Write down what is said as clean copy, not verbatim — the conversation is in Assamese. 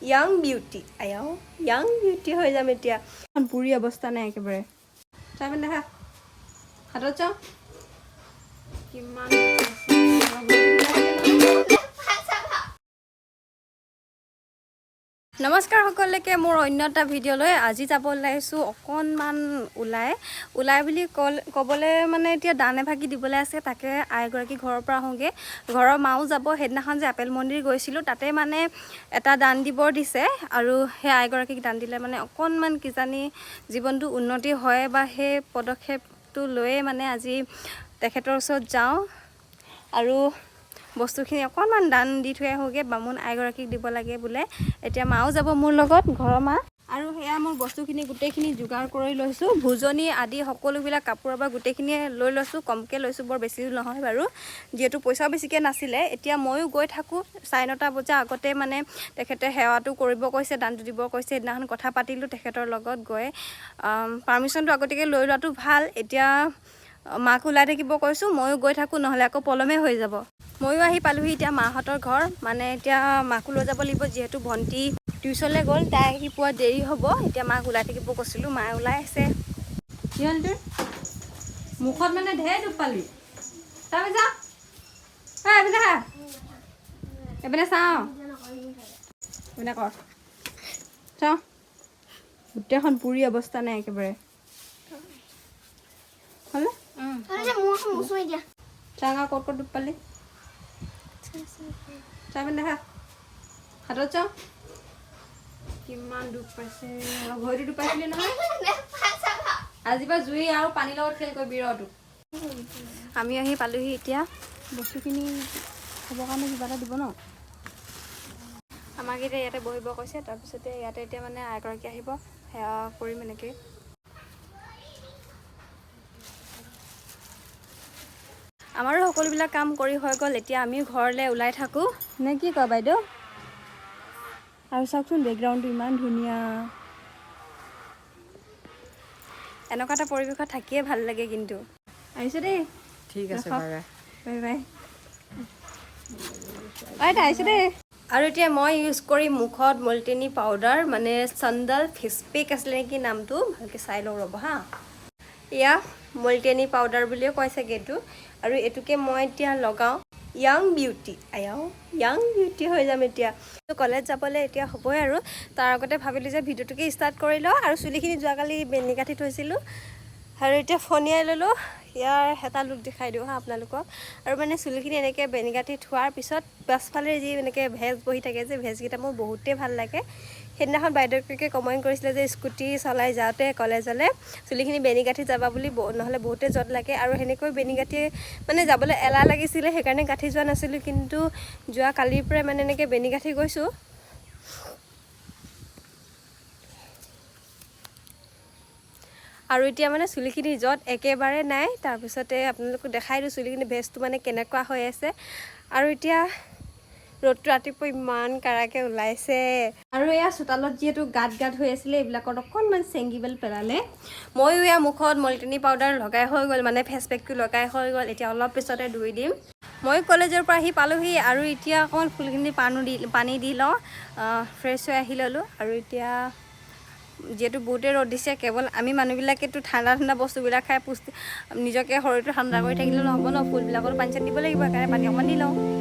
ইয়াং বিউটি আয়াও ইয়াং বিউটি হৈ যাম এতিয়া পুৰি অৱস্থা নাই একেবাৰে চাই পিনে দেখা হাতত চাওঁ কিমান নমস্কাৰ সকলোকে মোৰ অন্য এটা ভিডিঅ'লৈ আজি যাব ওলাইছোঁ অকণমান ওলাই বুলি ক'বলৈ মানে এতিয়া দান এভাগি দিবলৈ আছে তাকে আইগৰাকী ঘৰৰ পৰা আহোঁগৈ ঘৰৰ মাও যাব সেইদিনাখন যে আপেল মন্দিৰ গৈছিলোঁ তাতে মানে এটা দান দিব দিছে আৰু সেই আইগৰাকীক দান দিলে মানে অকণমান কিজানি জীৱনটো উন্নতি হয় বা সেই পদক্ষেপটো লৈয়ে মানে আজি তেখেতৰ ওচৰত যাওঁ আৰু বস্তুখিনি অকণমান দান দি থৈ আহোঁগৈ বামুণ আইগৰাকীক দিব লাগে বোলে এতিয়া মাও যাব মোৰ লগত ঘৰৰ মা আৰু সেয়া মোৰ বস্তুখিনি গোটেইখিনি যোগাৰ কৰি লৈছোঁ ভোজনী আদি সকলোবিলাক কাপোৰৰ পৰা গোটেইখিনিয়ে লৈ লৈছোঁ কমকৈ লৈছোঁ বৰ বেছি নহয় বাৰু যিহেতু পইচাও বেছিকৈ নাছিলে এতিয়া ময়ো গৈ থাকোঁ 9:30 বজাৰ আগতে মানে তেখেতে সেৱাটো কৰিব কৈছে দানটো দিব কৈছে সেইদিনাখন কথা পাতিলোঁ তেখেতৰ লগত গৈ পাৰ্মিশ্যনটো আগতীয়াকৈ লৈ লোৱাটো ভাল এতিয়া মাক ওলাই থাকিব কৈছোঁ ময়ো গৈ থাকোঁ নহ'লে আকৌ পলমে হৈ যাব ময়ো আহি পালোহি এতিয়া মাহঁতৰ ঘৰ মানে এতিয়া মাকো লৈ যাব লাগিব যিহেতু ভণ্টি টিউচনলৈ গ'ল তাই আহি পোৱা দেৰি হ'ব এতিয়া মাক ওলাই থাকিব কৈছিলোঁ মায়ে ওলাই আছে সিহঁতৰ মুখত মানে ঢেৰ দুখ পালি তাৰপিছত যা এইপিনে খা এইপিনে চাওঁ এইপিনে কৰ চাওঁ গোটেইখন পুৰি অৱস্থা নাই একেবাৰে হ'লে চাওঁ ক'ত দুখ পালি চাই পিনে দেখা হাতত চাওঁ কিমান দুখ পাইছে ভৰিটো দুখ পাইছিলি নহয় আজিৰ পৰা জুই আৰু পানীৰ লগত খেল কৰিবি ৰটো আমি আহি পালোহি এতিয়া বস্তুখিনি খাবৰ কাৰণে কিবা এটা দিব ন আমাক এতিয়া ইয়াতে বহিব কৈছে তাৰপিছতে ইয়াতে এতিয়া মানে আইগৰাকী আহিব সেৱা কৰিম এনেকৈ আমাৰো সকলোবিলাক কাম কৰি হৈ গ'ল এতিয়া আমিও ঘৰলৈ ওলাই থাকোঁ নে কি কয় বাইদেউ আৰু চাওকচোন বেকগ্ৰাউণ্ডটো ইমান ধুনীয়া এনেকুৱা এটা পৰিৱেশত থাকিয়ে ভাল লাগে কিন্তু আহিছোঁ দেই ঠিক আছে বাই বাই আহিছোঁ দেই আৰু এতিয়া মই ইউজ কৰিম মুখত মল্টিনি পাউডাৰ মানে চন্দল ফেচ পেক আছিলে নেকি নামটো ভালকৈ চাই লওঁ ৰ'ব হা এয়া মল্টিনি পাউডাৰ বুলিও কয় চাগে এইটো আৰু এইটোকে মই এতিয়া লগাওঁ ইয়াং বিউটি আয়াও ইয়াং বিউটি হৈ যাম এতিয়া কলেজ যাবলৈ এতিয়া হ'বই আৰু তাৰ আগতে ভাবিলোঁ যে ভিডিঅ'টোকে ষ্টাৰ্ট কৰি লওঁ আৰু চুলিখিনি যোৱাকালি বেনি কাটি থৈছিলোঁ আৰু এতিয়া ফনিয়াই ল'লোঁ ইয়াৰ এটা লুক দেখাই দিওঁ হা আপোনালোকক আৰু মানে চুলিখিনি এনেকৈ বেনি কাটি থোৱাৰ পিছত পাছফালে যি এনেকৈ ভেজ বহি থাকে যে ভেজকেইটা মোৰ বহুতেই ভাল লাগে সেইদিনাখন বাইদেউকে কমেণ্ট কৰিছিলে যে স্কুটি চলাই যাওঁতে কলেজলৈ চুলিখিনি বেনি গাঁঠি যাবা বুলি নহ'লে বহুতে জট লাগে আৰু সেনেকৈ বেনি গাঁঠি মানে যাবলৈ এলাহ লাগিছিলে সেইকাৰণে গাঁঠি যোৱা নাছিলোঁ কিন্তু যোৱা কালিৰ পৰাই মানে এনেকৈ বেনি গাঁঠি গৈছোঁ আৰু এতিয়া মানে চুলিখিনি য'ত একেবাৰে নাই তাৰপিছতে আপোনালোকক দেখাই দিওঁ চুলিখিনি ভেজটো মানে কেনেকুৱা হৈ আছে আৰু এতিয়া ৰ'দটো ৰাতিপুৱা ইমান কাৰাকৈ ওলাইছে আৰু এয়া চোতালত যিহেতু গাঁত হৈ আছিলে এইবিলাকত অকণমান চেংগিবেল পেলালে ময়ো এয়া মুখত মল্টিনি পাউডাৰ লগাই হৈ গ'ল মানে ফেচ পেকটো লগাই হৈ গ'ল এতিয়া অলপ পিছতে ধুই দিম মই কলেজৰ পৰা আহি পালোহি আৰু এতিয়া অকণমান ফুলখিনি পানী দি লওঁ ফ্ৰেছ হৈ আহি ল'লোঁ আৰু এতিয়া যিহেতু বহুতে ৰ'দ দিছে কেৱল আমি মানুহবিলাকেতো ঠাণ্ডা বস্তুবিলাক খাই নিজকে শৰীৰটো ঠাণ্ডা কৰি থাকিলে নহ'ব ন ফুলবিলাকতো পানী চানী দিব লাগিব সেইকাৰণে পানী অকণমান দি লওঁ